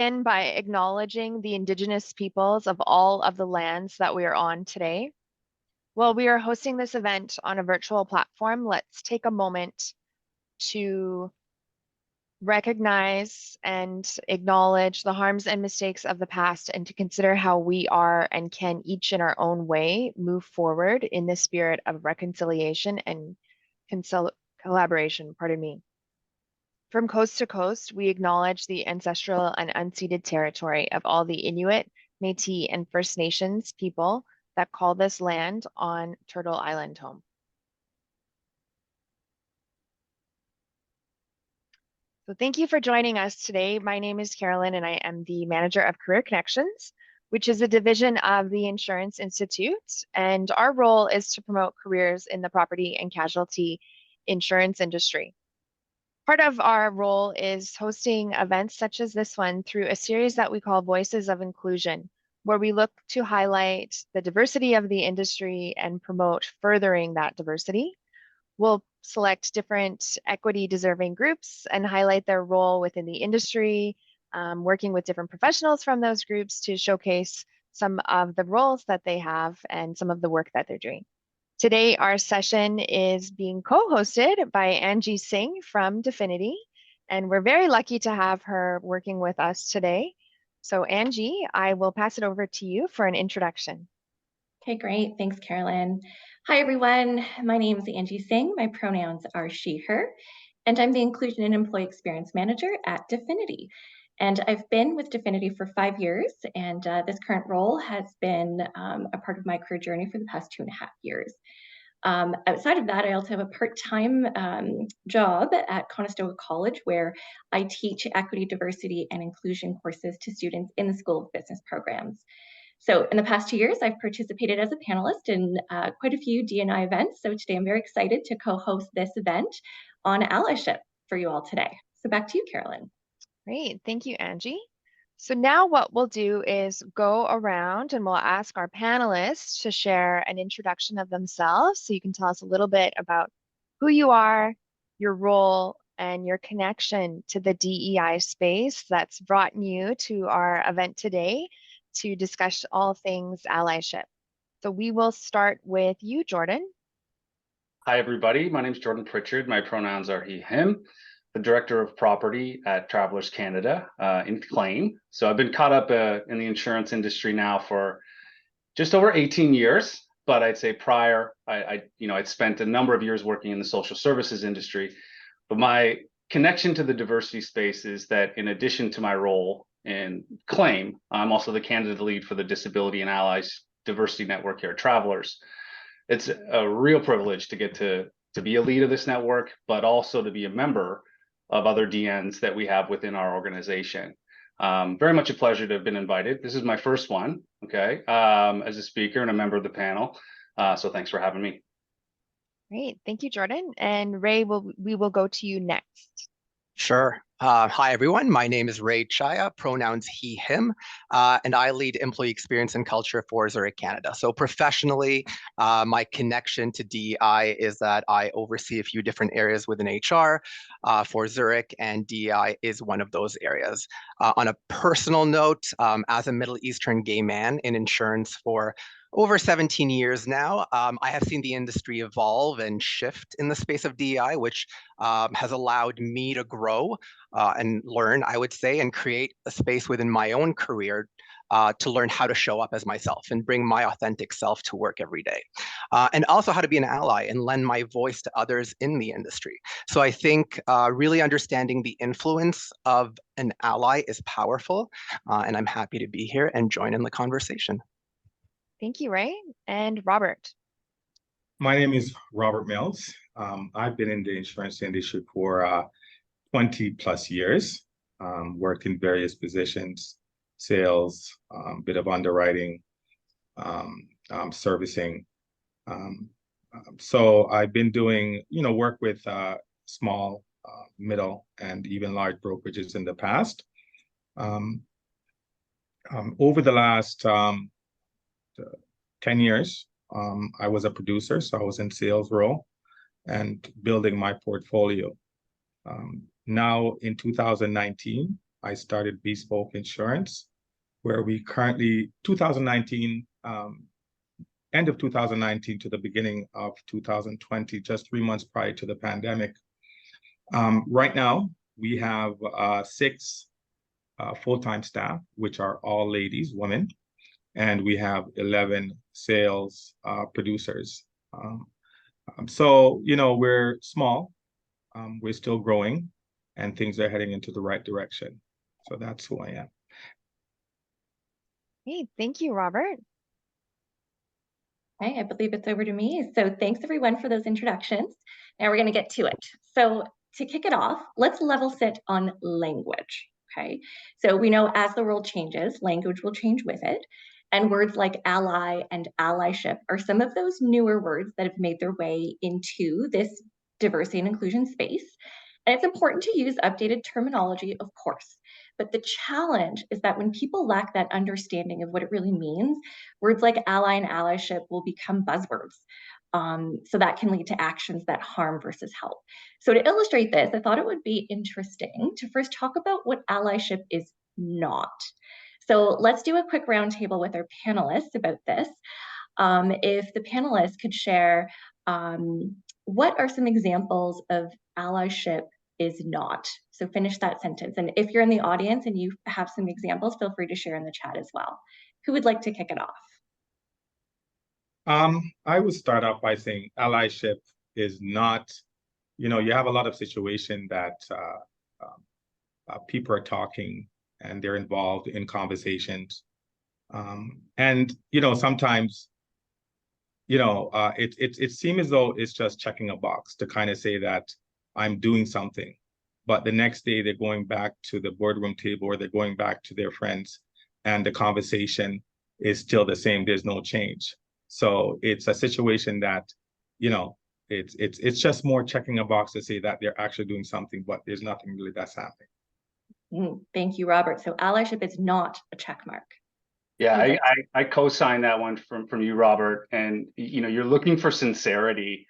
begin by acknowledging the Indigenous peoples of all of the lands that we are on today. While we are hosting this event on a virtual platform, let's take a moment to recognize and acknowledge the harms and mistakes of the past and to consider how we are and can each in our own way move forward in the spirit of reconciliation and collaboration, pardon me. From coast to coast, we acknowledge the ancestral and unceded territory of all the Inuit, Métis, and First Nations people that call this land on Turtle Island home. So thank you for joining us today. My name is Carolyn and I am the manager of Career Connections, which is a division of the Insurance Institute. And our role is to promote careers in the property and casualty insurance industry. Part of our role is hosting events such as this one through a series that we call Voices of Inclusion, where we look to highlight the diversity of the industry and promote furthering that diversity. We'll select different equity deserving groups and highlight their role within the industry, working with different professionals from those groups to showcase some of the roles that they have and some of the work that they're doing. Today, our session is being co-hosted by Angie Singh from Definity, and we're very lucky to have her working with us today. So Angie, I will pass it over to you for an introduction. Okay, great. Thanks, Carolyn. Hi, everyone. My name is Angie Singh. My pronouns are she, her, and I'm the Inclusion and Employee Experience Manager at Definity. And I've been with Definity for 5 years, and this current role has been a part of my career journey for the past 2.5 years. Outside of that, I also have a part-time job at Conestoga College where I teach equity, diversity, and inclusion courses to students in the School of Business programs. So in the past 2 years, I've participated as a panelist in quite a few D&I events. So today I'm very excited to co-host this event on allyship for you all today. So back to you, Carolyn. Great, thank you, Angie. So now what we'll do is go around and we'll ask our panelists to share an introduction of themselves. So you can tell us a little bit about who you are, your role, and your connection to the DEI space that's brought you to our event today to discuss all things allyship. So we will start with you, Jordan. Hi, everybody. My name is Jordan Pritchard. My pronouns are he, him, the Director of Property at Travelers Canada in Claim. So I've been caught up in the insurance industry now for just over 18 years. But I'd say prior, I'd spent a number of years working in the social services industry. But my connection to the diversity space is that in addition to my role in Claim, I'm also the candidate lead for the Disability and Allies Diversity Network here at Travelers. It's a real privilege to get to be a lead of this network, but also to be a member of other DNs that we have within our organization. Very much a pleasure to have been invited. This is my first one, okay, as a speaker and a member of the panel. So thanks for having me. Great, thank you, Jordan. And Ray, we will go to you next. Sure. Hi, everyone. My name is Ray Chaya, pronouns he, him, and I lead employee experience and culture for Zurich Canada. So professionally, my connection to DEI is that I oversee a few different areas within HR for Zurich, and DEI is one of those areas. On a personal note, as a Middle Eastern gay man in insurance for over 17 years now, I have seen the industry evolve and shift in the space of DEI, which has allowed me to grow and learn, I would say, and create a space within my own career to learn how to show up as myself and bring my authentic self to work every day. And also how to be an ally and lend my voice to others in the industry. So I think really understanding the influence of an ally is powerful, and I'm happy to be here and join in the conversation. Thank you, Ray. And Robert. My name is Robert Mills. I've been in the insurance industry for 20 plus years, worked in various positions, sales, bit of underwriting, servicing. So I've been doing, work with small, middle, and even large brokerages in the past. Over the last 10 years, I was a producer, so I was in sales role and building my portfolio. Now in 2019, I started Bespoke Insurance, where we currently 2019, end of 2019 to the beginning of 2020, just 3 months prior to the pandemic. Right now, we have 6 full-time staff, which are all ladies, women, and we have 11 sales producers. So, we're small, we're still growing, and things are heading into the right direction. So that's who I am. Hey, thank you, Robert. Okay, I believe it's over to me. So thanks everyone for those introductions. Now we're going to get to it. So to kick it off, let's level set on language. Okay, so we know as the world changes, language will change with it. And words like ally and allyship are some of those newer words that have made their way into this diversity and inclusion space. And it's important to use updated terminology, of course. But the challenge is that when people lack that understanding of what it really means, words like ally and allyship will become buzzwords. So that can lead to actions that harm versus help. So to illustrate this, I thought it would be interesting to first talk about what allyship is not. So let's do a quick roundtable with our panelists about this. If the panelists could share what are some examples of allyship is not. So finish that sentence. And if you're in the audience and you have some examples, feel free to share in the chat as well. Who would like to kick it off? I would start off by saying allyship is not, you have a lot of situation that people are talking and they're involved in conversations. And, sometimes, it seems as though it's just checking a box to kind of say that I'm doing something, but the next day they're going back to the boardroom table or they're going back to their friends and the conversation is still the same. There's no change. So it's a situation that, it's just more checking a box to say that they're actually doing something, but there's nothing really that's happening. Thank you, Robert. So allyship is not a check mark. Yeah, I co-sign that one from you, Robert. And you're looking for sincerity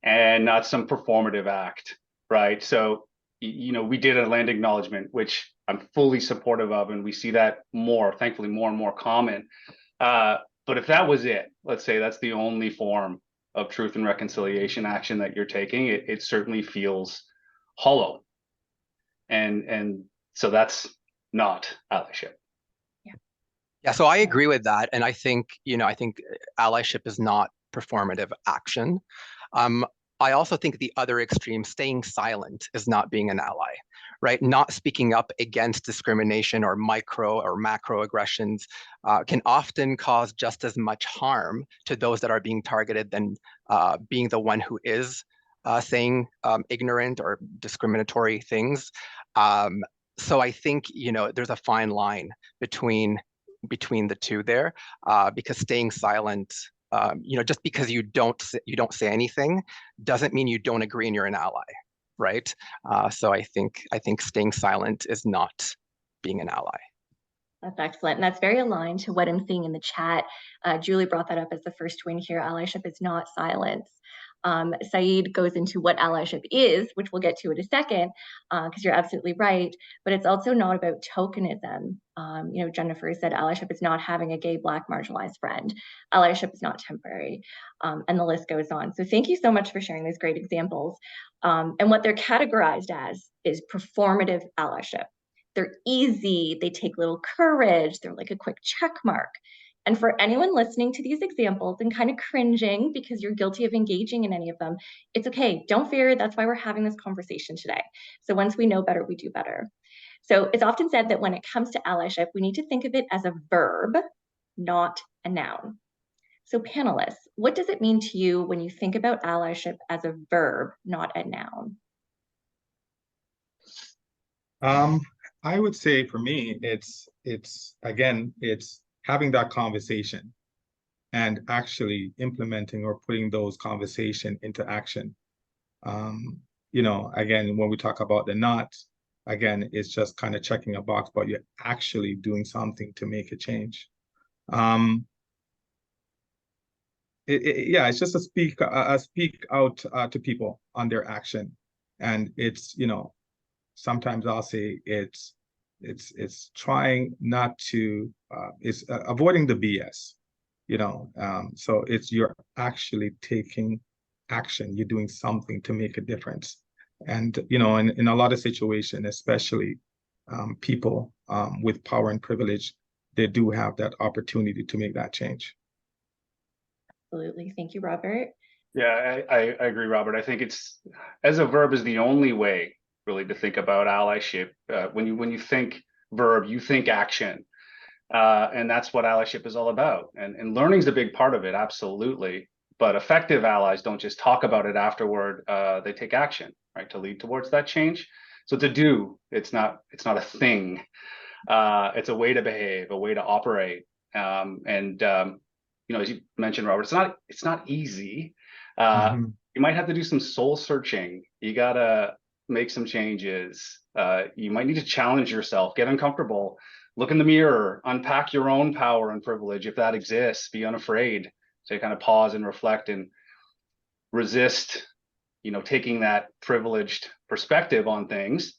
and not some performative act, right? So we did a land acknowledgement, which I'm fully supportive of, and we see that thankfully more and more common. But if that was it, let's say that's the only form of truth and reconciliation action that you're taking, it certainly feels hollow. And so that's not allyship. Yeah, so I agree with that. And I think allyship is not performative action. I also think the other extreme, staying silent, is not being an ally, right? Not speaking up against discrimination or micro or macro aggressions can often cause just as much harm to those that are being targeted than being the one who is saying ignorant or discriminatory things. So I think, there's a fine line between the two there, because staying silent, just because you don't say anything doesn't mean you don't agree and you're an ally, right? So I think staying silent is not being an ally. That's excellent. And that's very aligned to what I'm seeing in the chat. Julie brought that up as the first twin here. Allyship is not silence. Saeed goes into what allyship is, which we'll get to in a second, because you're absolutely right. But it's also not about tokenism. Jennifer said allyship is not having a gay, Black, marginalized friend. Allyship is not temporary. And the list goes on. So thank you so much for sharing these great examples. And what they're categorized as is performative allyship. They're easy, they take little courage, they're like a quick check mark. And for anyone listening to these examples and kind of cringing because you're guilty of engaging in any of them, it's okay, don't fear, that's why we're having this conversation today. So once we know better, we do better. So it's often said that when it comes to allyship, we need to think of it as a verb, not a noun. So panelists, what does it mean to you when you think about allyship as a verb, not a noun? I would say for me, it's having that conversation and actually implementing or putting those conversation into action. Again, when we talk about the not, again, it's just kind of checking a box, but you're actually doing something to make a change. It's just a speak out to people on their action. And it's, sometimes I'll say it's It's trying not to, it's avoiding the BS, so it's you're actually taking action, you're doing something to make a difference. And, in a lot of situations, especially people with power and privilege, they do have that opportunity to make that change. Absolutely. Thank you, Robert. Yeah, I agree, Robert. I think it's, as a verb is the only way really to think about allyship. When you think verb, you think action. And that's what allyship is all about. And learning is a big part of it, absolutely. But effective allies don't just talk about it afterward, they take action, right, to lead towards that change. So it's a do, it's not a thing. It's a way to behave, a way to operate. As you mentioned, Robert, it's not easy. You might have to do some soul searching. You gotta make some changes. You might need to challenge yourself, get uncomfortable, look in the mirror, unpack your own power and privilege if that exists. Be unafraid to kind of pause and reflect and resist, taking that privileged perspective on things.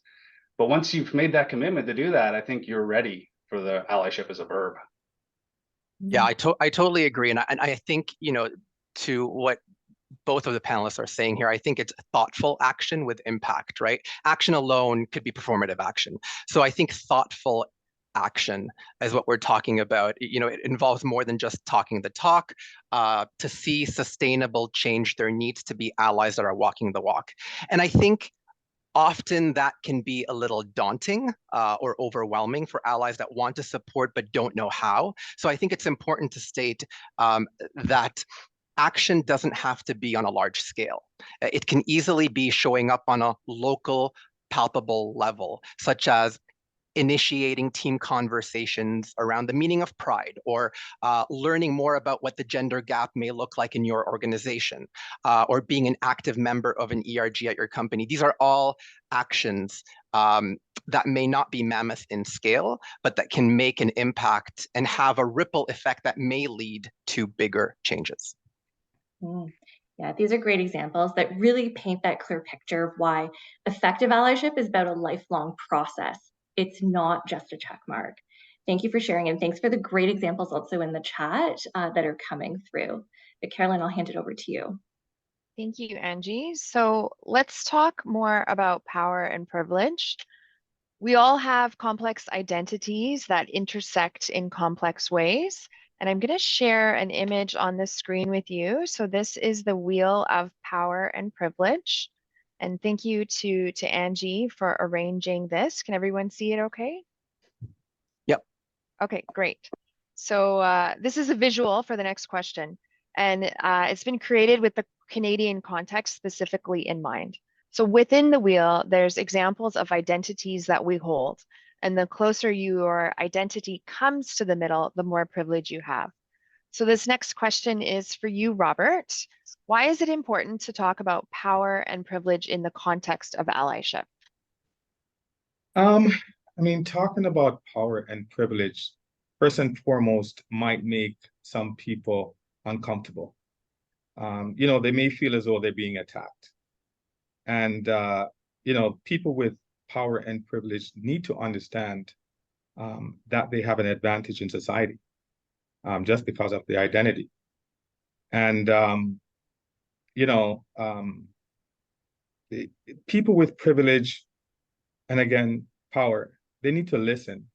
But once you've made that commitment to do that, I think you're ready for the allyship as a verb. Yeah, I totally agree. And I think, to what both of the panelists are saying here, I think it's thoughtful action with impact, right? Action alone could be performative action. So I think thoughtful action is what we're talking about. It involves more than just talking the talk. To see sustainable change, there needs to be allies that are walking the walk. And I think often that can be a little daunting or overwhelming for allies that want to support but don't know how. So I think it's important to state that action doesn't have to be on a large scale. It can easily be showing up on a local, palpable level, such as initiating team conversations around the meaning of pride, or learning more about what the gender gap may look like in your organization, or being an active member of an ERG at your company. These are all actions that may not be mammoth in scale, but that can make an impact and have a ripple effect that may lead to bigger changes. Yeah, these are great examples that really paint that clear picture of why effective allyship is about a lifelong process. It's not just a check mark. Thank you for sharing, and thanks for the great examples also in the chat that are coming through. But Carolyn, I'll hand it over to you. Thank you, Angie. So let's talk more about power and privilege. We all have complex identities that intersect in complex ways. And I'm going to share an image on the screen with you. So this is the wheel of power and privilege. And thank you to Angie for arranging this. Can everyone see it okay? Yep. Okay, great. So this is a visual for the next question. And it's been created with the Canadian context specifically in mind. So within the wheel, there's examples of identities that we hold. And the closer your identity comes to the middle, the more privilege you have. So this next question is for you, Robert. Why is it important to talk about power and privilege in the context of allyship? Talking about power and privilege, first and foremost, might make some people uncomfortable. They may feel as though they're being attacked. And, people with power and privilege need to understand that they have an advantage in society just because of their identity. And, people with privilege, and again, power, they need to listen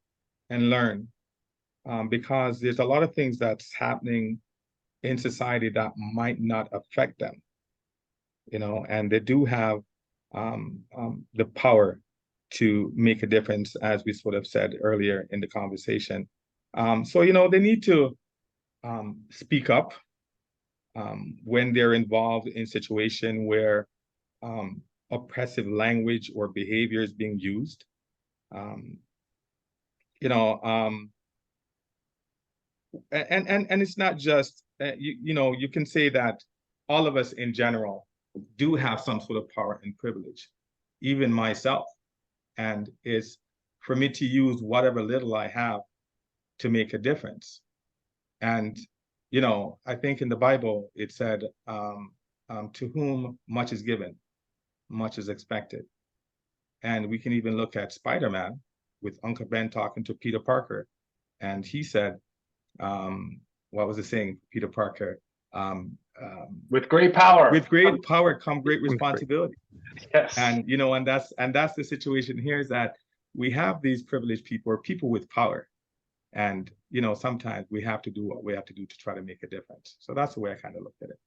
and learn because there's a lot of things that's happening in society that might not affect them, and they do have the power to make a difference, as we sort of said earlier in the conversation. So, they need to speak up when they're involved in a situation where oppressive language or behavior is being used. And it's not just, you can say that all of us in general do have some sort of power and privilege, even myself. And it's for me to use whatever little I have to make a difference. And, I think in the Bible, it said, to whom much is given, much is expected. And we can even look at Spider-Man, with Uncle Ben talking to Peter Parker, and he said, what was the saying, Peter Parker? With great power. With great power come great responsibility. Yes. And and that's the situation here, is that we have these privileged people, or people with power, and sometimes we have to do what we have to do to try to make a difference. So that's the way I kind of looked at it.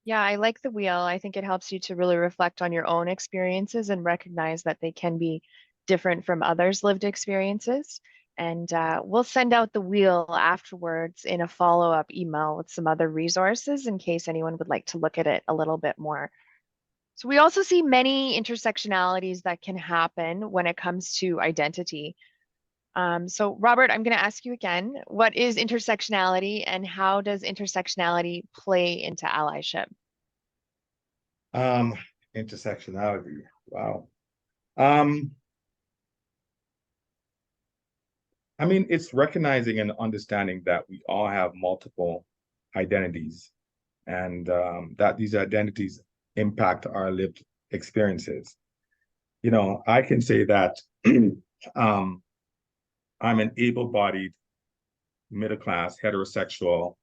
Yeah, I like the wheel. I think it helps you to really reflect on your own experiences and recognize that they can be different from others' lived experiences. And we'll send out the wheel afterwards in a follow-up email with some other resources in case anyone would like to look at it a little bit more. So we also see many intersectionalities that can happen when it comes to identity. So Robert, I'm going to ask you again, what is intersectionality and how does intersectionality play into allyship? Intersectionality. Wow. I mean, it's recognizing and understanding that we all have multiple identities, and that these identities impact our lived experiences. I can say that I'm an able-bodied, middle-class, heterosexual,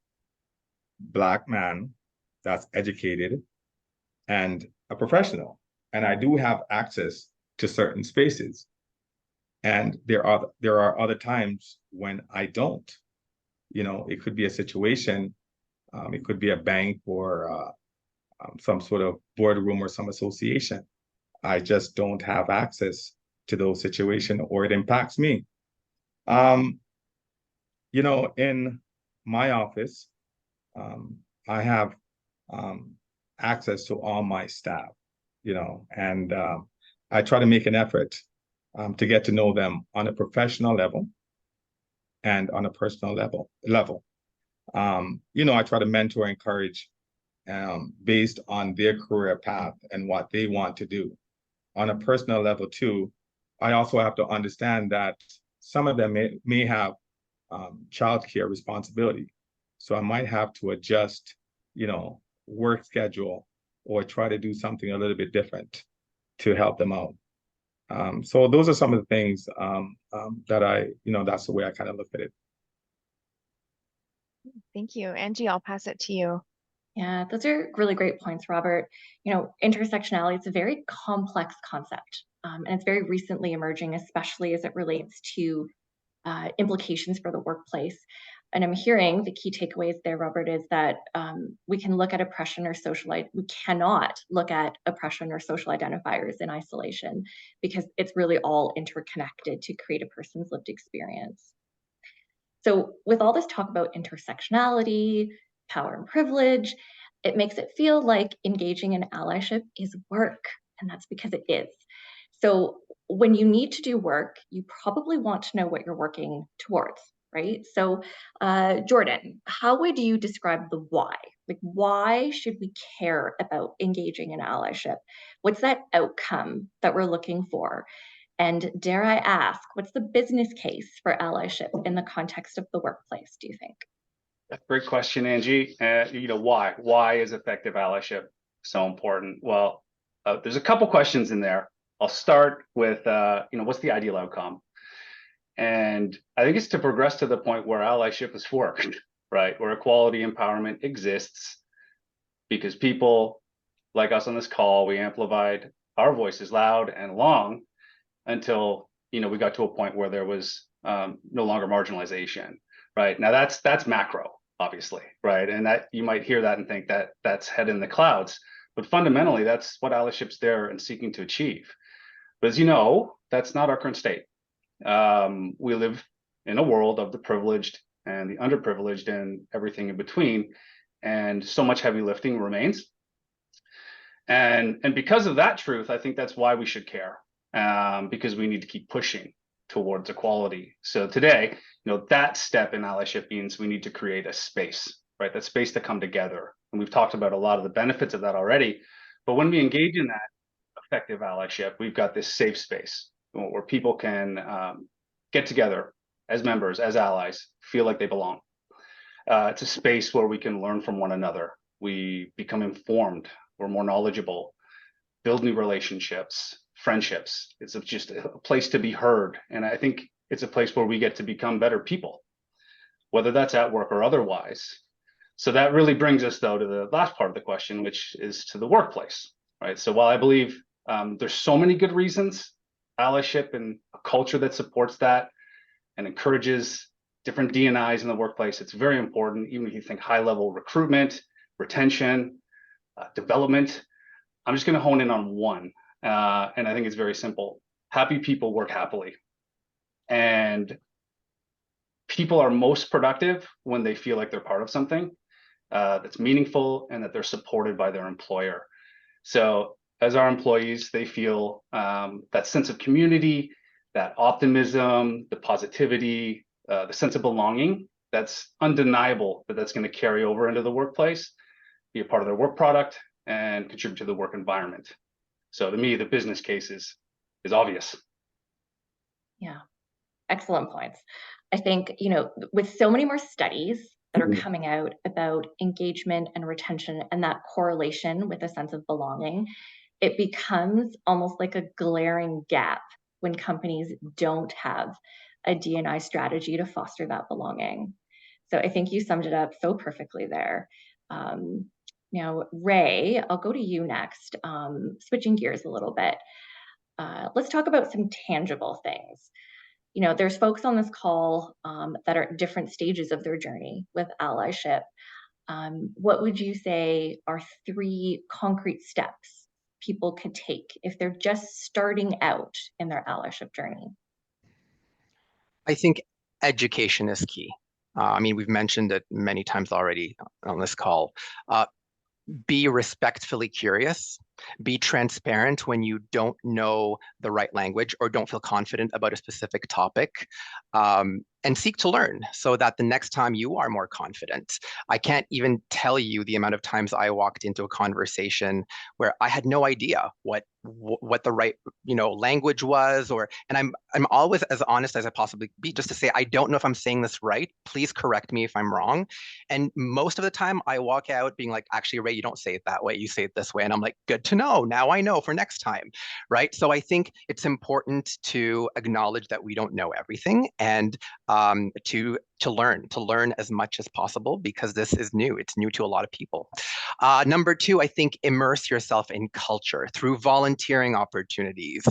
Black man that's educated and a professional. And I do have access to certain spaces. And there are other times when I don't. It could be a situation, it could be a bank or some sort of boardroom or some association. I just don't have access to those situations, or it impacts me. In my office, I have access to all my staff, and I try to make an effort to get to know them on a professional level and on a personal level. I try to mentor, encourage, based on their career path and what they want to do. On a personal level too, I also have to understand that some of them may have childcare responsibility. So I might have to adjust, work schedule, or try to do something a little bit different to help them out. So those are some of the things that that's the way I kind of look at it. Thank you. Angie, I'll pass it to you. Yeah, those are really great points, Robert. Intersectionality is a very complex concept, and it's very recently emerging, especially as it relates to implications for the workplace. And I'm hearing the key takeaways there, Robert, is that we cannot look at oppression or social identifiers in isolation, because it's really all interconnected to create a person's lived experience. So with all this talk about intersectionality, power and privilege, it makes it feel like engaging in allyship is work, and that's because it is. So when you need to do work, you probably want to know what you're working towards, right? So Jordan, how would you describe the why? Like, why should we care about engaging in allyship? What's that outcome that we're looking for? And dare I ask, what's the business case for allyship in the context of the workplace, do you think? Great question, Angie. Why? Why is effective allyship so important? Well, there's a couple questions in there. I'll start with, what's the ideal outcome? And I think it's to progress to the point where allyship is worked, right? Where equality empowerment exists, because people like us on this call, we amplified our voices loud and long until, we got to a point where there was no longer marginalization, right? Now that's macro, obviously, right? And that you might hear that and think that that's head in the clouds, but fundamentally that's what allyship's there and seeking to achieve. But as you know, that's not our current state. We live in a world of the privileged and the underprivileged and everything in between, and so much heavy lifting remains. And because of that truth, I think that's why we should care, because we need to keep pushing towards equality. So today, that step in allyship means we need to create a space, right? That space to come together. And we've talked about a lot of the benefits of that already. But when we engage in that effective allyship, we've got this safe space where people can get together as members, as allies, feel like they belong. It's a space where we can learn from one another. We become informed, we're more knowledgeable, build new relationships, friendships. It's just a place to be heard. And I think it's a place where we get to become better people, whether that's at work or otherwise. So that really brings us, though, to the last part of the question, which is to the workplace, right? So while I believe there's so many good reasons, allyship and a culture that supports that and encourages different D&Is in the workplace, it's very important. Even if you think high-level recruitment, retention, development, I'm just going to hone in on one, and I think it's very simple. Happy people work happily, and people are most productive when they feel like they're part of something that's meaningful and that they're supported by their employer. So as our employees, they feel that sense of community, that optimism, the positivity, the sense of belonging. That's undeniable that that's going to carry over into the workplace, be a part of their work product, and contribute to the work environment. So to me, the business case is obvious. Yeah, excellent points. I think, with so many more studies that are coming out about engagement and retention and that correlation with a sense of belonging, it becomes almost like a glaring gap when companies don't have a D&I strategy to foster that belonging. So I think you summed it up so perfectly there. Now, Ray, I'll go to you next, switching gears a little bit. Let's talk about some tangible things. There's folks on this call that are at different stages of their journey with allyship. What would you say are 3 concrete steps people could take if they're just starting out in their allyship journey? I think education is key. I mean, we've mentioned it many times already on this call. Be respectfully curious, be transparent when you don't know the right language or don't feel confident about a specific topic, and seek to learn so that the next time you are more confident. I can't even tell you the amount of times I walked into a conversation where I had no idea what the right language was, and I'm always as honest as I possibly be, just to say I don't know if I'm saying this right. Please correct me if I'm wrong. And most of the time I walk out being like, actually, Ray, you don't say it that way, you say it this way. And I'm like, good to know. Now I know for next time, right? So I think it's important to acknowledge that we don't know everything, and to learn as much as possible, because this is new. It's new to a lot of people. Number 2, I think immerse yourself in culture through volunteering opportunities.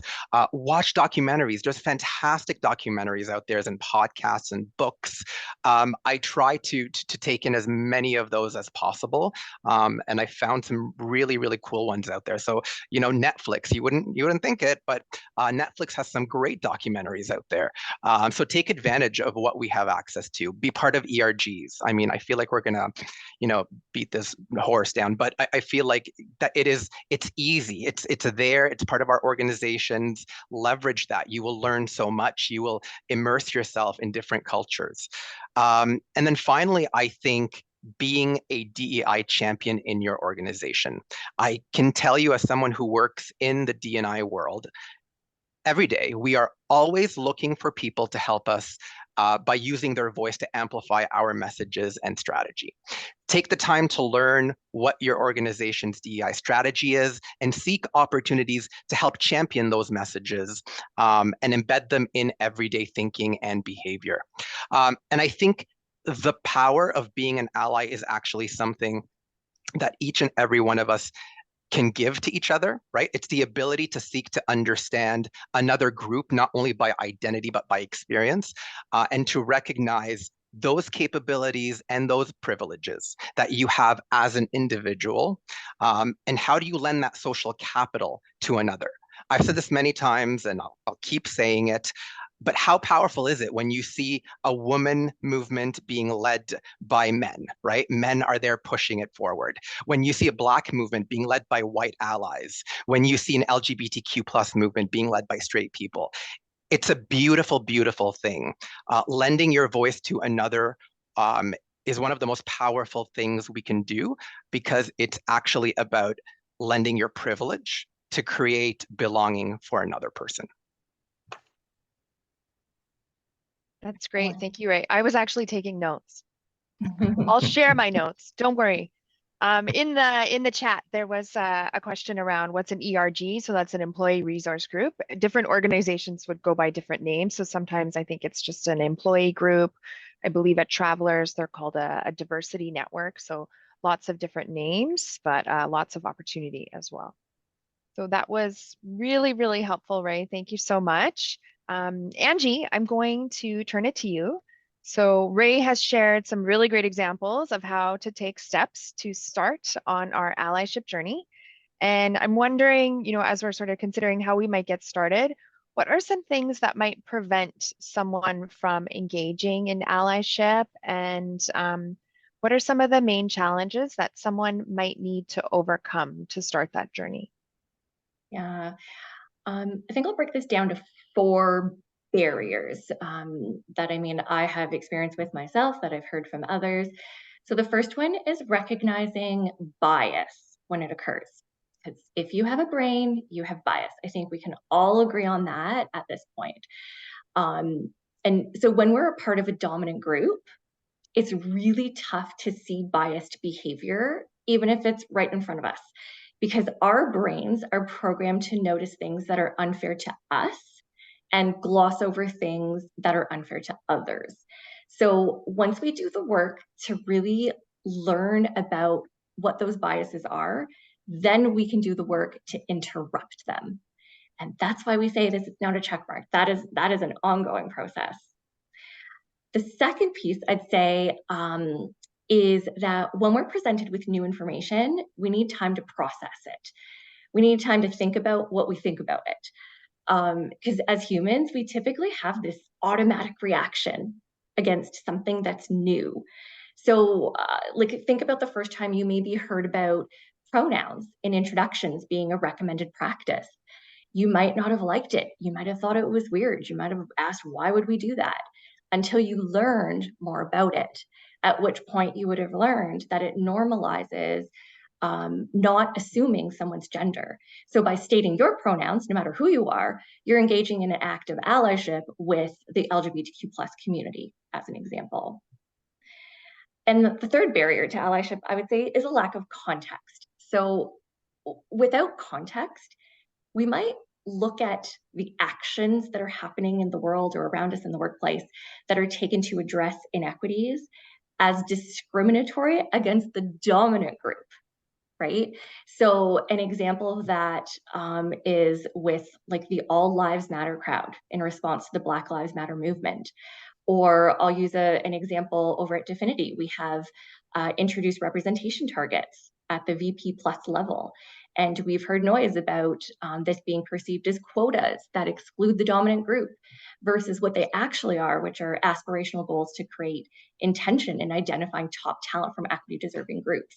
Watch documentaries. There's fantastic documentaries out there and podcasts and books. I try to take in as many of those as possible, and I found some really, really cool ones out there. So Netflix, you wouldn't think it, but Netflix has some great documentaries out there. So take advantage of what we have access to. Be part of ERGs. I mean, I feel like we're gonna, beat this horse down, but I feel like that it's easy. It's there. It's part of our organizations. Leverage that. You will learn so much. You will immerse yourself in different cultures. And then finally, I think being a DEI champion in your organization. I can tell you, as someone who works in the D&I world, every day we are always looking for people to help us by using their voice to amplify our messages and strategy. Take the time to learn what your organization's DEI strategy is and seek opportunities to help champion those messages and embed them in everyday thinking and behavior. And I think the power of being an ally is actually something that each and every one of us can give to each other, right? It's the ability to seek to understand another group, not only by identity, but by experience, and to recognize those capabilities and those privileges that you have as an individual. And how do you lend that social capital to another? I've said this many times, and I'll keep saying it, but how powerful is it when you see a woman movement being led by men, right? Men are there pushing it forward. When you see a Black movement being led by white allies, when you see an LGBTQ plus movement being led by straight people, it's a beautiful, beautiful thing. Lending your voice to another is one of the most powerful things we can do, because it's actually about lending your privilege to create belonging for another person. That's great. Thank you, Ray. I was actually taking notes. I'll share my notes. Don't worry. In the chat, there was a question around what's an ERG. So that's an employee resource group. Different organizations would go by different names. So sometimes I think it's just an employee group. I believe at Travelers, they're called a diversity network. So lots of different names, but lots of opportunity as well. So that was really, really helpful, Ray. Thank you so much. Angie, I'm going to turn it to you. So Ray has shared some really great examples of how to take steps to start on our allyship journey. And I'm wondering, as we're sort of considering how we might get started, what are some things that might prevent someone from engaging in allyship? And what are some of the main challenges that someone might need to overcome to start that journey? Yeah, I think I'll break this down to 4 barriers that I have experienced with myself, that I've heard from others. So the first one is recognizing bias when it occurs. Because if you have a brain, you have bias. I think we can all agree on that at this point. And so when we're a part of a dominant group, it's really tough to see biased behavior, even if it's right in front of us, because our brains are programmed to notice things that are unfair to us and gloss over things that are unfair to others. So once we do the work to really learn about what those biases are, then we can do the work to interrupt them. And that's why we say this is not a check mark. That is an ongoing process. The second piece I'd say is that when we're presented with new information, we need time to process it. We need time to think about what we think about it. Because as humans, we typically have this automatic reaction against something that's new. So think about the first time you maybe heard about pronouns in introductions being a recommended practice. You might not have liked it. You might have thought it was weird. You might have asked, why would we do that? Until you learned more about it, at which point you would have learned that it normalizes not assuming someone's gender. So by stating your pronouns, no matter who you are, you're engaging in an act of allyship with the LGBTQ plus community, as an example. And the third barrier to allyship, I would say, is a lack of context. So without context, we might look at the actions that are happening in the world or around us in the workplace that are taken to address inequities as discriminatory against the dominant group, right? So an example of that is with the All Lives Matter crowd in response to the Black Lives Matter movement. Or I'll use an example over at Definity. We have introduced representation targets at the VP plus level. And we've heard noise about this being perceived as quotas that exclude the dominant group versus what they actually are, which are aspirational goals to create intention in identifying top talent from equity deserving groups,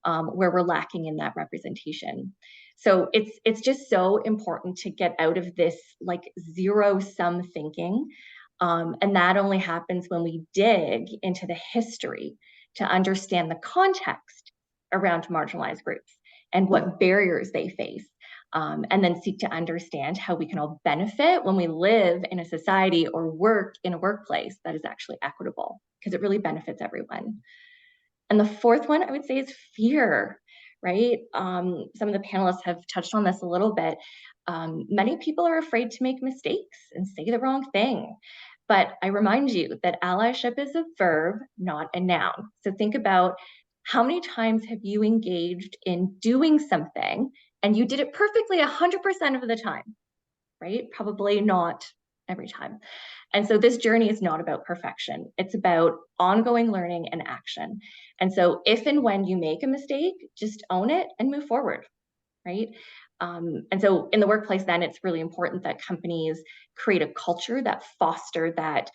where we're lacking in that representation. So it's just so important to get out of this zero-sum thinking. And that only happens when we dig into the history to understand the context around marginalized groups and what barriers they face, and then seek to understand how we can all benefit when we live in a society or work in a workplace that is actually equitable, because it really benefits everyone. And the fourth one I would say is fear, right? Some of the panelists have touched on this a little bit. Many people are afraid to make mistakes and say the wrong thing. But I remind you that allyship is a verb, not a noun. So think about how many times have you engaged in doing something and you did it perfectly 100% of the time, right? Probably not every time. And so this journey is not about perfection. It's about ongoing learning and action. And so if and when you make a mistake, just own it and move forward, right? And so in the workplace, then it's really important that companies create a culture that foster that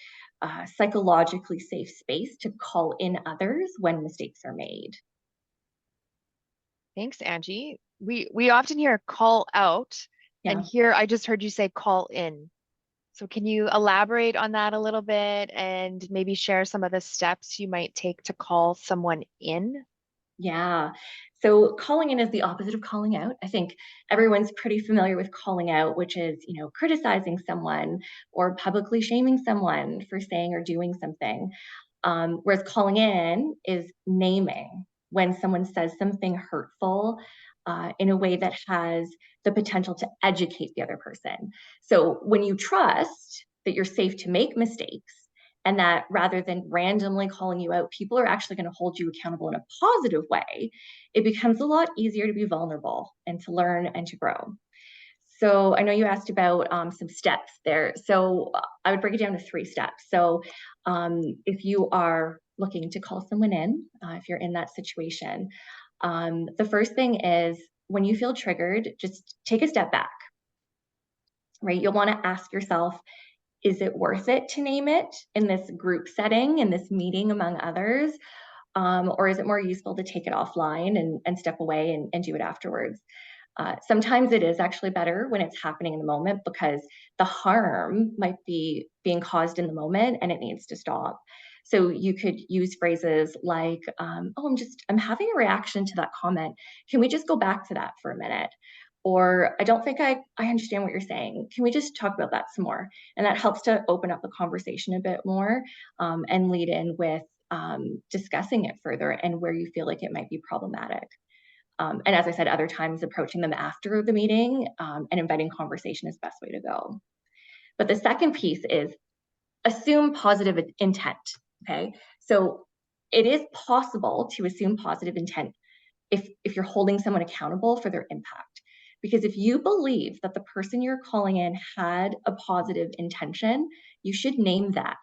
psychologically safe space to call in others when mistakes are made. Thanks, Angie. We often hear call out, and here I just heard you say call in. So can you elaborate on that a little bit and maybe share some of the steps you might take to call someone in? Yeah. So calling in is the opposite of calling out. I think everyone's pretty familiar with calling out, which is, criticizing someone or publicly shaming someone for saying or doing something. Whereas calling in is naming when someone says something hurtful in a way that has the potential to educate the other person. So when you trust that you're safe to make mistakes, and that rather than randomly calling you out, people are actually going to hold you accountable in a positive way, it becomes a lot easier to be vulnerable and to learn and to grow. So I know you asked about some steps there. So I would break it down to 3 steps. So if you are looking to call someone in, if you're in that situation, the first thing is when you feel triggered, just take a step back, right? You'll want to ask yourself, is it worth it to name it in this group setting, in this meeting among others? Or is it more useful to take it offline and step away and do it afterwards? Sometimes it is actually better when it's happening in the moment because the harm might be being caused in the moment and it needs to stop. So you could use phrases like, oh, I'm having a reaction to that comment. Can we just go back to that for a minute? Or I don't think I understand what you're saying. Can we just talk about that some more? And that helps to open up the conversation a bit more and lead in with discussing it further and where you feel like it might be problematic. And as I said, other times approaching them after the meeting and inviting conversation is the best way to go. But the second piece is assume positive intent, okay? So it is possible to assume positive intent if you're holding someone accountable for their impact. Because if you believe that the person you're calling in had a positive intention, you should name that,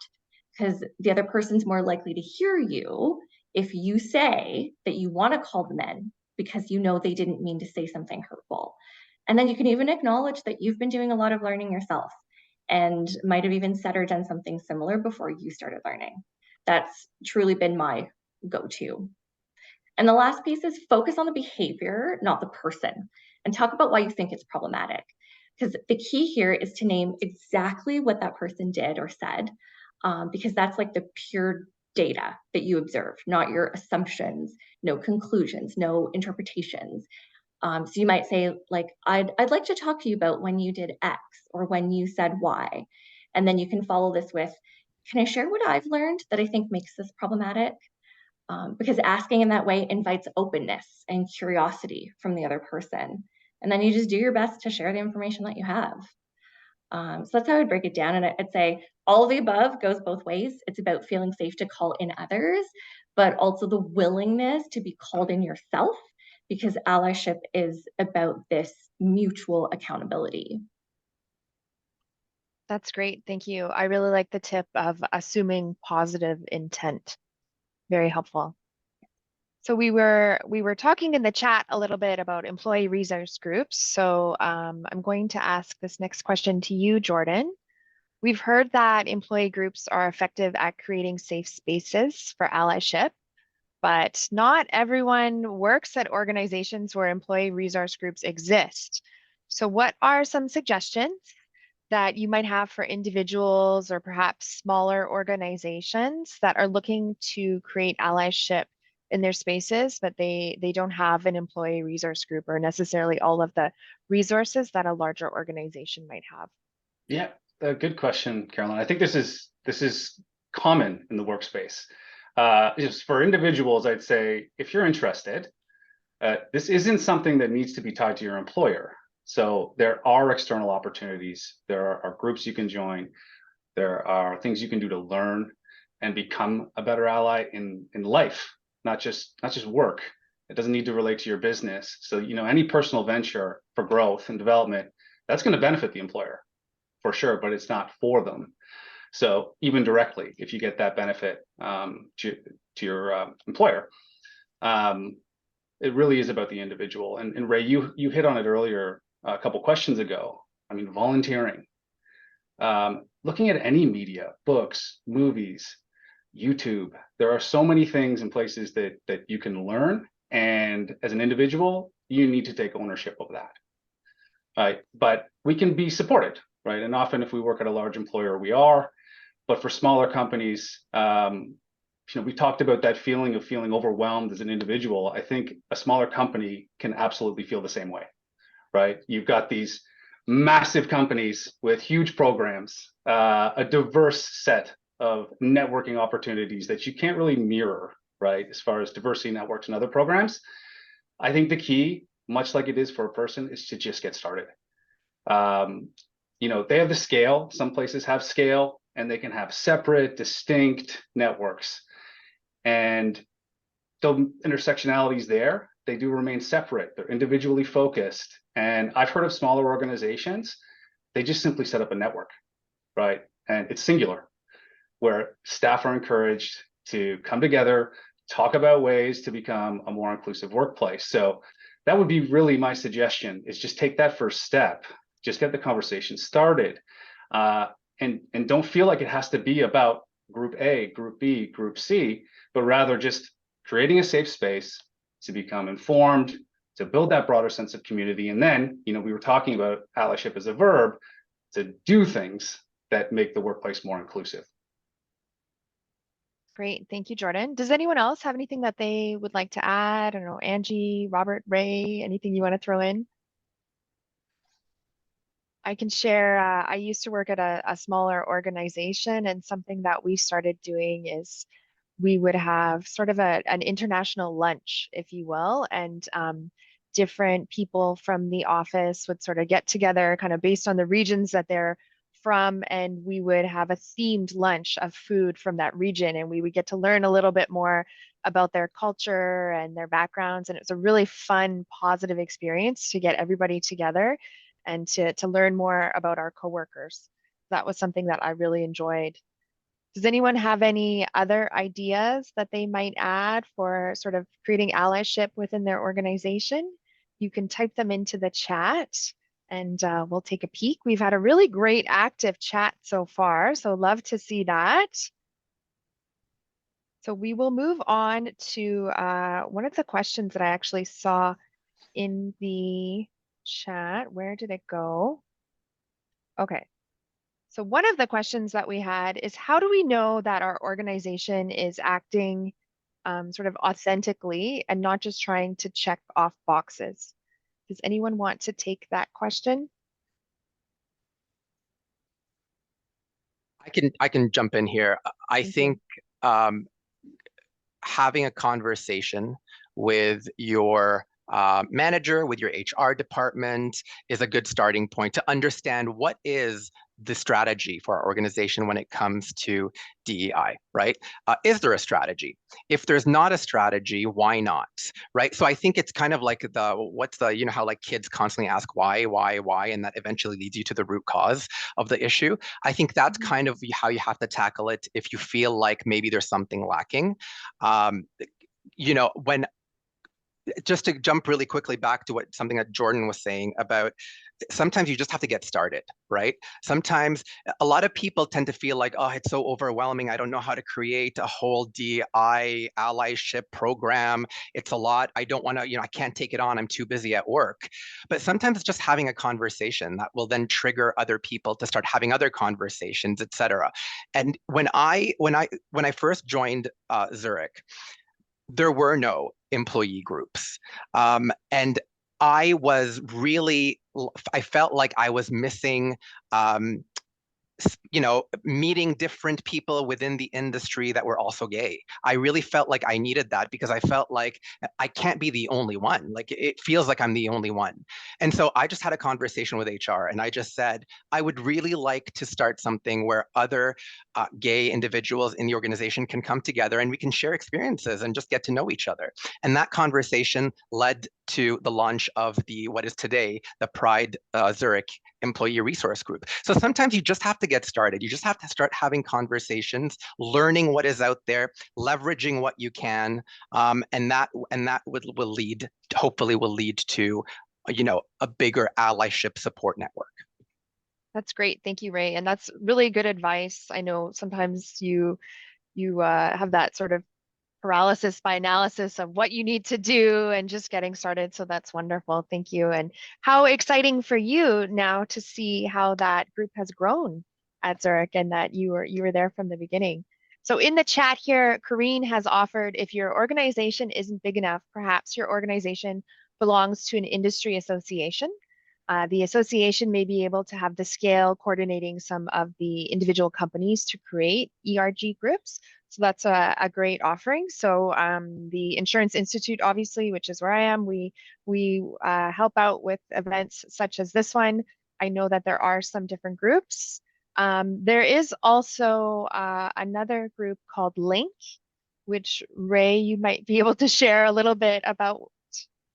because the other person's more likely to hear you if you say that you want to call them in because you know they didn't mean to say something hurtful. And then you can even acknowledge that you've been doing a lot of learning yourself and might have even said or done something similar before you started learning. That's truly been my go-to. And the last piece is focus on the behavior, not the person, and talk about why you think it's problematic. Because the key here is to name exactly what that person did or said, because that's like the pure data that you observed, not your assumptions, no conclusions, no interpretations. So you might say, like, I'd like to talk to you about when you did X or when you said Y. And then you can follow this with, can I share what I've learned that I think makes this problematic? Because asking in that way invites openness and curiosity from the other person. And then you just do your best to share the information that you have. So that's how I would break it down. And I'd say all of the above goes both ways. It's about feeling safe to call in others, but also the willingness to be called in yourself, because allyship is about this mutual accountability. That's great. Thank you. I really like the tip of assuming positive intent. Very helpful. So we were talking in the chat a little bit about employee resource groups. So I'm going to ask this next question to you, Jordan. We've heard that employee groups are effective at creating safe spaces for allyship, but not everyone works at organizations where employee resource groups exist. So what are some suggestions that you might have for individuals or perhaps smaller organizations that are looking to create allyship in their spaces, but they don't have an employee resource group or necessarily all of the resources that a larger organization might have? Yeah, a good question, Carolyn. I think this is common in the workspace. Just for individuals, I'd say if you're interested, this isn't something that needs to be tied to your employer. So there are external opportunities. There are groups you can join. There are things you can do to learn and become a better ally in life, not just work. It doesn't need to relate to your business. So, you know, any personal venture for growth and development, that's going to benefit the employer for sure, but it's not for them. So even directly, if you get that benefit to your employer, it really is about the individual. And Ray, you hit on it earlier a couple questions ago. I mean, volunteering, looking at any media, books, movies, YouTube. There are so many things and places that you can learn. And as an individual, you need to take ownership of that. Right? But we can be supported, right? And often if we work at a large employer, we are. But for smaller companies, you know, we talked about that feeling of feeling overwhelmed as an individual. I think a smaller company can absolutely feel the same way, right? You've got these massive companies with huge programs, a diverse set of networking opportunities that you can't really mirror, right? As far as diversity networks and other programs, I think the key, much like it is for a person, is to just get started. You know, they have the scale. Some places have scale, and they can have separate, distinct networks. And the intersectionalities there, they do remain separate. They're individually focused. And I've heard of smaller organizations, they just simply set up a network, right? And it's singular, where staff are encouraged to come together, talk about ways to become a more inclusive workplace. So that would be really my suggestion, is just take that first step, just get the conversation started. And don't feel like it has to be about group A, group B, group C, but rather just creating a safe space to become informed, to build that broader sense of community. And then, you know, we were talking about allyship as a verb, to do things that make the workplace more inclusive. Great. Thank you, Jordan. Does anyone else have anything that they would like to add? I don't know, Angie, Robert, Ray, anything you want to throw in? I can share, I used to work at a smaller organization, and something that we started doing is we would have sort of an international lunch, if you will, and different people from the office would sort of get together kind of based on the regions that they're from, and we would have a themed lunch of food from that region, and we would get to learn a little bit more about their culture and their backgrounds. And it was a really fun, positive experience to get everybody together and to learn more about our coworkers. That was something that I really enjoyed. Does anyone have any other ideas that they might add for sort of creating allyship within their organization? You can type them into the chat, and we'll take a peek. We've had a really great active chat so far, so love to see that. So we will move on to one of the questions that I actually saw in the chat. Where did it go? Okay. So one of the questions that we had is, how do we know that our organization is acting sort of authentically and not just trying to check off boxes? Does anyone want to take that question? I can jump in here. I Thank you. think having a conversation with your manager, with your HR department is a good starting point to understand what is the strategy for our organization when it comes to DEI, right? Is there a strategy? If there's not a strategy, why not, right? So I think it's kind of like you know how like kids constantly ask why, and that eventually leads you to the root cause of the issue. I think that's kind of how you have to tackle it if you feel like maybe there's something lacking. You know, just to jump really quickly back to something that Jordan was saying about, sometimes you just have to get started, right? Sometimes a lot of people tend to feel like, oh, it's so overwhelming. I don't know how to create a whole DI allyship program. It's a lot. I don't want to, you know, I can't take it on. I'm too busy at work. But sometimes it's just having a conversation that will then trigger other people to start having other conversations, et cetera. And when I first joined Zurich, there were no employee groups. And I felt like I was missing, you know, meeting different people within the industry that were also gay. I really felt like I needed that because I felt like I can't be the only one. Like it feels like I'm the only one. And so I just had a conversation with HR, and I just said, I would really like to start something where other gay individuals in the organization can come together and we can share experiences and just get to know each other. And that conversation led to the launch of what is today the Pride Zurich Employee Resource Group. So sometimes you just have to get started. You just have to start having conversations, learning what is out there, leveraging what you can, and that will lead, hopefully, will lead to, you know, a bigger allyship support network. That's great. Thank you, Ray. And that's really good advice. I know sometimes you have that sort of paralysis by analysis of what you need to do and just getting started. So that's wonderful. Thank you. And how exciting for you now to see how that group has grown at Zurich and that you were there from the beginning. So in the chat here, Corrine has offered, if your organization isn't big enough, perhaps your organization belongs to an industry association. The association may be able to have the scale coordinating some of the individual companies to create ERG groups. So that's a great offering. So the Insurance Institute, obviously, which is where I am, we help out with events such as this one. I know that there are some different groups. There is also another group called Link, which Ray, you might be able to share a little bit about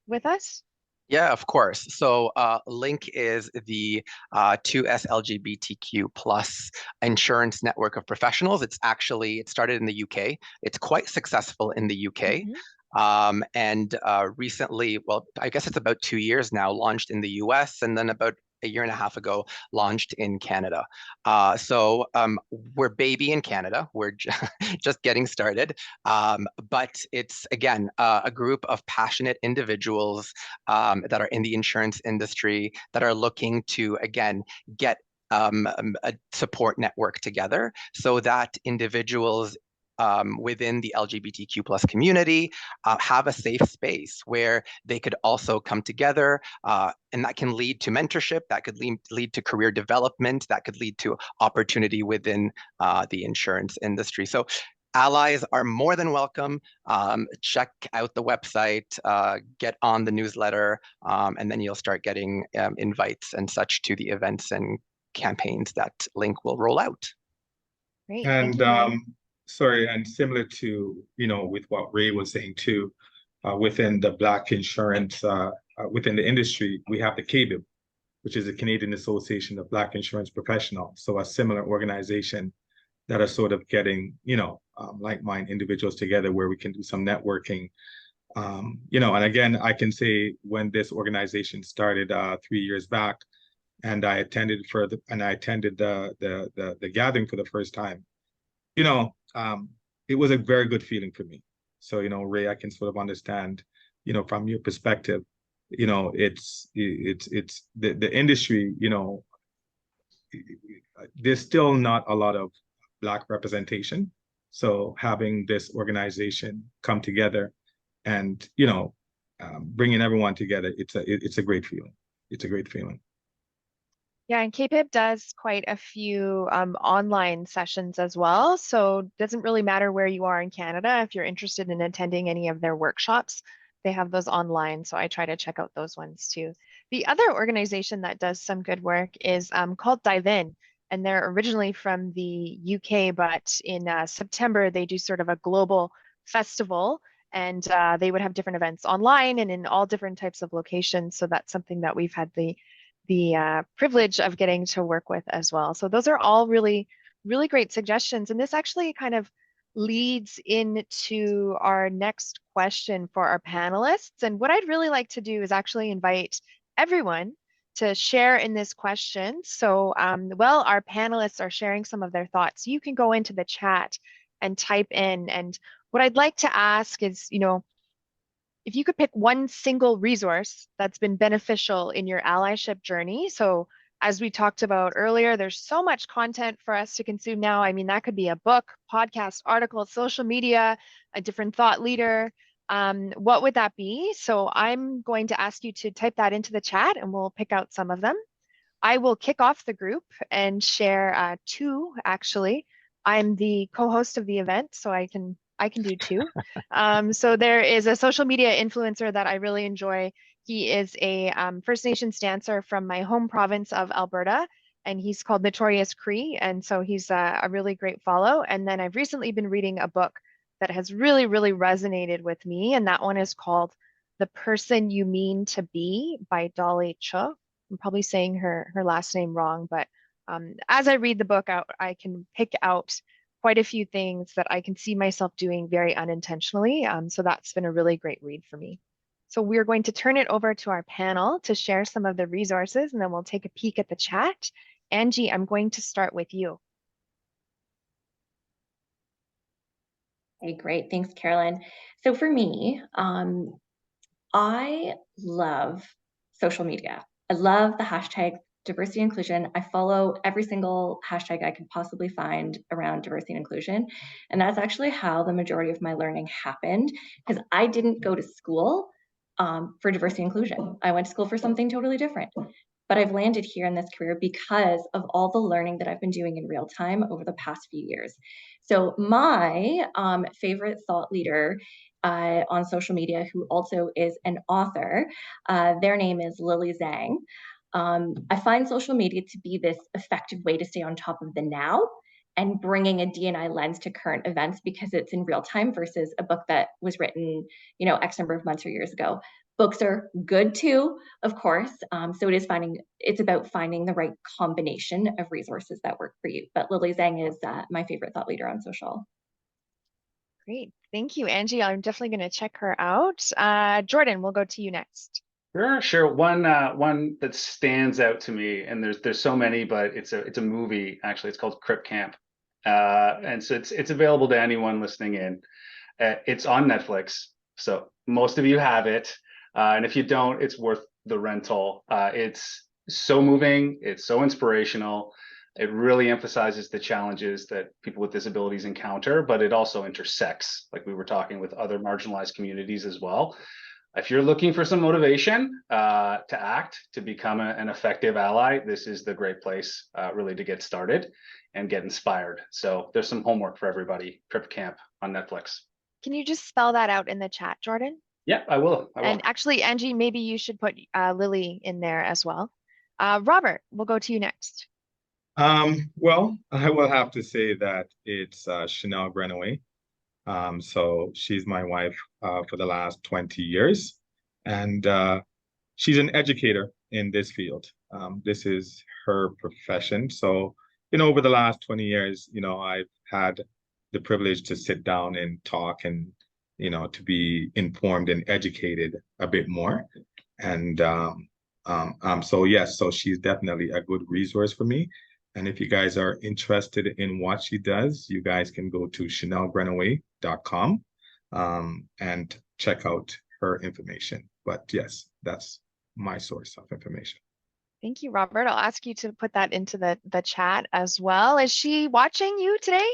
with us. Yeah, of course. So Link is the 2S LGBTQ plus insurance network of professionals. It started in the UK. It's quite successful in the UK. Mhm. And recently, well, I guess it's about 2 years now, launched in the US, and then about a year and a half ago, launched in Canada. We're baby in Canada. We're just getting started. But it's, again, a group of passionate individuals that are in the insurance industry that are looking to, again, get a support network together so that individuals within the LGBTQ plus community have a safe space where they could also come together, and that can lead to mentorship, that could lead to career development, that could lead to opportunity within the insurance industry. So allies are more than welcome. Check out the website, get on the newsletter, and then you'll start getting invites and such to the events and campaigns that Link will roll out. Great, thank And you, Ray. sorry, and similar to, with what Ray was saying too, within the Black insurance, within the industry, we have the KBIB, which is the Canadian Association of Black Insurance Professionals. So a similar organization that are sort of getting, like-minded individuals together where we can do some networking. And again, I can say when this organization started 3 years back, and I attended the gathering for the first time, it was a very good feeling for me. So, Ray, I can sort of understand, from your perspective, it's the industry, there's still not a lot of Black representation. So having this organization come together and, bringing everyone together, it's a great feeling. It's a great feeling. Yeah, and KPIP does quite a few online sessions as well. So it doesn't really matter where you are in Canada. If you're interested in attending any of their workshops, they have those online. So I try to check out those ones too. The other organization that does some good work is called Dive In. And they're originally from the UK, but in September, they do sort of a global festival. And they would have different events online and in all different types of locations. So that's something that we've had the privilege of getting to work with as well. So those are all really, really great suggestions. And this actually kind of leads into our next question for our panelists. And what I'd really like to do is actually invite everyone to share in this question. So while our panelists are sharing some of their thoughts, you can go into the chat and type in. And what I'd like to ask is, if you could pick one single resource that's been beneficial in your allyship journey. So as we talked about earlier, there's so much content for us to consume now. I mean, that could be a book, podcast, article, social media, a different thought leader. What would that be? So I'm going to ask you to type that into the chat and we'll pick out some of them. I will kick off the group and share two, actually. I'm the co-host of the event, so I can do two. So there is a social media influencer that I really enjoy. He is a First Nations dancer from my home province of Alberta, and he's called Notorious Cree. And so he's a really great follow. And then I've recently been reading a book that has really, really resonated with me. And that one is called The Person You Mean to Be by Dolly Cho. I'm probably saying her last name wrong, but as I read the book out, I can pick out quite a few things that I can see myself doing very unintentionally. So that's been a really great read for me. So we're going to turn it over to our panel to share some of the resources, and then we'll take a peek at the chat. Angie, I'm going to start with you. Okay, great. Thanks, Carolyn. So for me, I love social media. I love the hashtag diversity and inclusion. I follow every single hashtag I could possibly find around diversity and inclusion. And that's actually how the majority of my learning happened, because I didn't go to school for diversity and inclusion. I went to school for something totally different. But I've landed here in this career because of all the learning that I've been doing in real time over the past few years. So my favorite thought leader on social media, who also is an author, their name is Lily Zhang. I find social media to be this effective way to stay on top of the now and bringing a D&I lens to current events because it's in real time versus a book that was written, X number of months or years ago. Books are good too, of course. So it's about finding the right combination of resources that work for you. But Lily Zhang is my favorite thought leader on social. Great. Thank you, Angie. I'm definitely going to check her out. Jordan, we'll go to you next. Sure. One that stands out to me, and there's so many, but it's a movie actually. It's called Crip Camp, and so it's available to anyone listening in. It's on Netflix, so most of you have it, and if you don't, it's worth the rental. It's so moving. It's so inspirational. It really emphasizes the challenges that people with disabilities encounter, but it also intersects, like we were talking, with other marginalized communities as well. If you're looking for some motivation to act, to become an effective ally, this is the great place really to get started and get inspired. So there's some homework for everybody. Crip Camp on Netflix. Can you just spell that out in the chat, Jordan? Yeah, I will. And actually, Angie, maybe you should put Lily in there as well. Robert, we'll go to you next. Well, I will have to say that it's Chanel Grenouille. So she's my wife for the last 20 years, and she's an educator in this field. This is her profession. So, over the last 20 years, I've had the privilege to sit down and talk and, to be informed and educated a bit more. And so yes, so she's definitely a good resource for me. And if you guys are interested in what she does, you guys can go to chanelgrenouille.com and check out her information. But yes, that's my source of information. Thank you, Robert. I'll ask you to put that into the chat as well. Is she watching you today?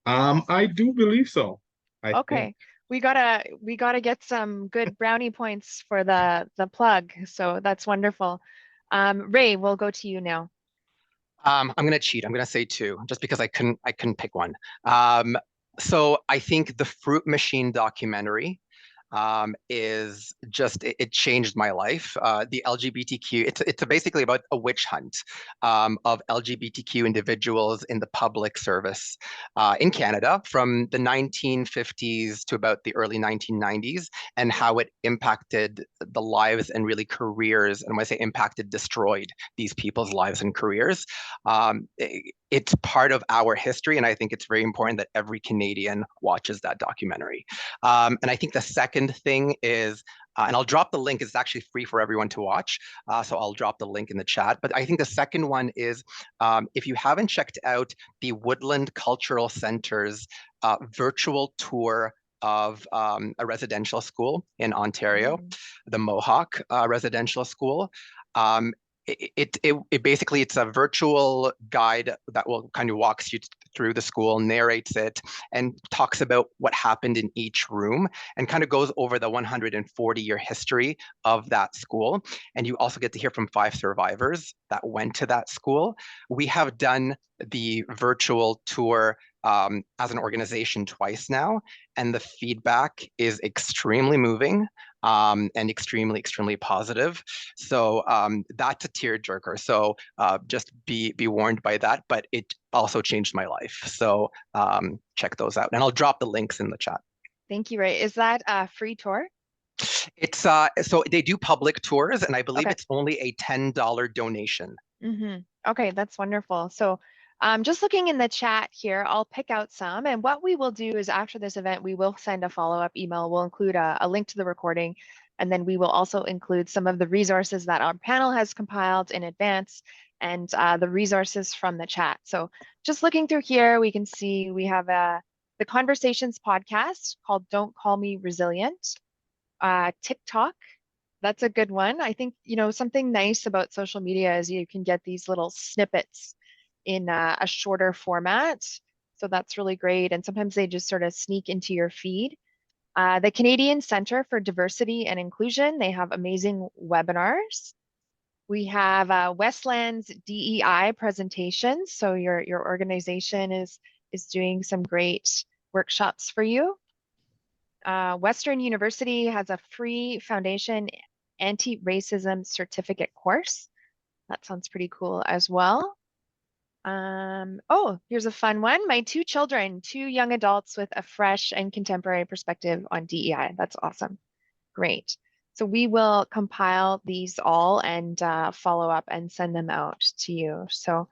I do believe so. Okay. We gotta get some good brownie points for the plug. So that's wonderful. Ray, we'll go to you now. I'm gonna cheat. I'm gonna say two, just because I couldn't pick one. So I think the Fruit Machine documentary is just it changed my life. The LGBTQ, it's basically about a witch hunt of LGBTQ individuals in the public service in Canada from the 1950s to about the early 1990s, and how it impacted the lives and really careers. And when I say impacted, destroyed these people's lives and careers. It's part of our history, and I think it's very important that every Canadian watches that documentary. And I think the second thing is, and I'll drop the link, it's actually free for everyone to watch, so I'll drop the link in the chat. But I think the second one is, if you haven't checked out the Woodland Cultural Center's virtual tour of a residential school in Ontario, the Mohawk Residential School. It basically, it's a virtual guide that will kind of walks you through the school, narrates it, and talks about what happened in each room, and kind of goes over the 140-year history of that school. And you also get to hear from 5 survivors that went to that school. We have done the virtual tour as an organization twice now, and the feedback is extremely moving. And extremely positive. So that's a tearjerker. So just be warned by that, but it also changed my life. So check those out, and I'll drop the links in the chat. Thank you, Ray. Is that a free tour? It's so they do public tours, and I believe Okay. it's only a $10 donation. Okay, that's wonderful. So just looking in the chat here, I'll pick out some. And what we will do is after this event, we will send a follow-up email. We'll include a link to the recording. And then we will also include some of the resources that our panel has compiled in advance and the resources from the chat. So just looking through here, we can see we have the Conversations podcast called Don't Call Me Resilient. TikTok, that's a good one. I think, something nice about social media is you can get these little snippets in a shorter format. So that's really great. And sometimes they just sort of sneak into your feed. The Canadian Centre for Diversity and Inclusion, they have amazing webinars. We have Westland's DEI presentations. So your organization is is doing some great workshops for you. Western University has a free foundation anti-racism certificate course. That sounds pretty cool as well. Oh, here's a fun one. My two children, two young adults with a fresh and contemporary perspective on DEI. That's awesome. Great. So we will compile these all and follow up and send them out to you. So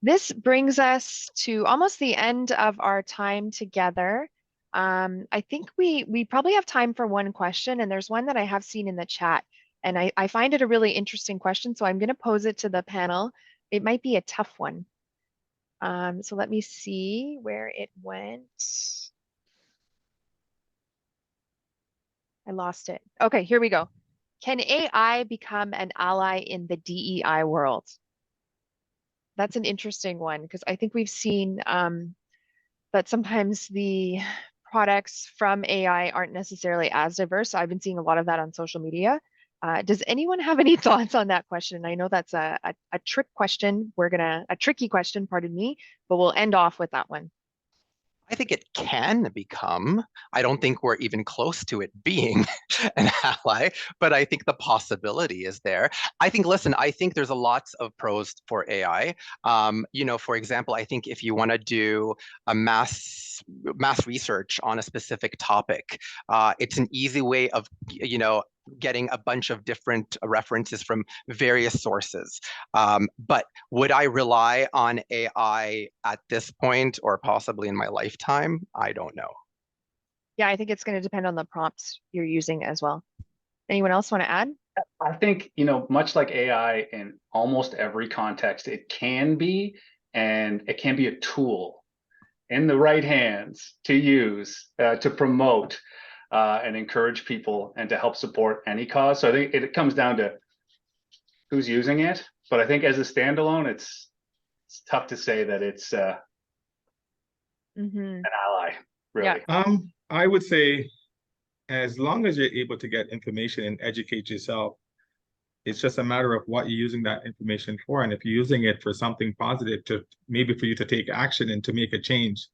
this brings us to almost the end of our time together. I think we probably have time for one question, and there's one that I have seen in the chat, and I find it a really interesting question, so I'm going to pose it to the panel. It might be a tough one. So let me see where it went. I lost it. Okay, here we go. Can AI become an ally in the DEI world? That's an interesting one because I think we've seen that sometimes the products from AI aren't necessarily as diverse. I've been seeing a lot of that on social media. Does anyone have any thoughts on that question? I know that's a trick question. A tricky question, pardon me, but we'll end off with that one. I think it can become. I don't think we're even close to it being an ally, but I think the possibility is there. I think, listen, I think there's a lots of pros for AI. For example, I think if you want to do a mass research on a specific topic, it's an easy way of, getting a bunch of different references from various sources. But would I rely on AI at this point or possibly in my lifetime? I don't know. Yeah, I think it's going to depend on the prompts you're using as well. Anyone else want to add? I think, much like AI in almost every context, it can be, and it can be a tool in the right hands to use to promote and encourage people and to help support any cause. So I think it comes down to who's using it. But I think as a standalone, it's tough to say that it's an ally, really. Yeah. I would say as long as you're able to get information and educate yourself, it's just a matter of what you're using that information for. And if you're using it for something positive, to maybe for you to take action and to make a change,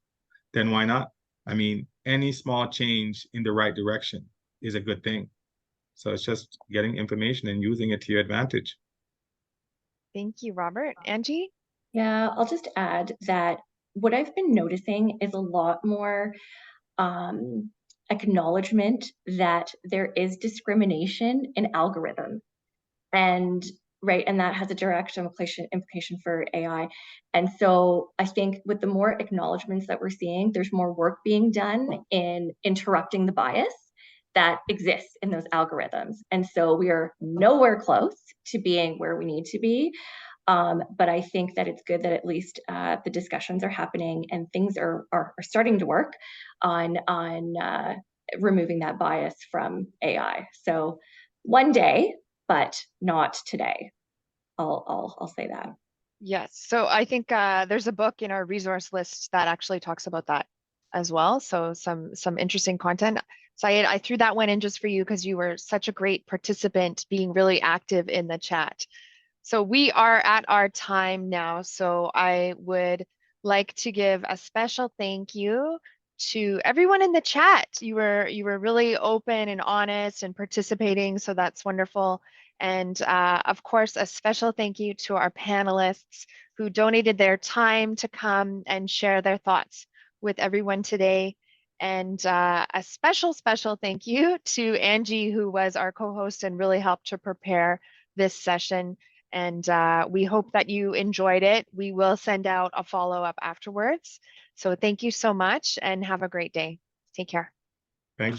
then why not? I mean, any small change in the right direction is a good thing. So it's just getting information and using it to your advantage. Thank you, Robert. Angie? Yeah, I'll just add that what I've been noticing is a lot more acknowledgement that there is discrimination in algorithm, and that has a direct implication for AI. And so I think with the more acknowledgements that we're seeing, there's more work being done in interrupting the bias that exists in those algorithms. And so we are nowhere close to being where we need to be. But I think that it's good that at least the discussions are happening and things are starting to work on removing that bias from AI. So one day, but not today. I'll say that. Yes. So I think there's a book in our resource list that actually talks about that as well. So some interesting content. Syed, I threw that one in just for you because you were such a great participant, being really active in the chat. So we are at our time now. So I would like to give a special thank you to everyone in the chat. You were really open and honest and participating, so that's wonderful. And of course, a special thank you to our panelists who donated their time to come and share their thoughts with everyone today. And a special thank you to Angie, who was our co-host and really helped to prepare this session. And we hope that you enjoyed it. We will send out a follow-up afterwards. So thank you so much and have a great day. Take care.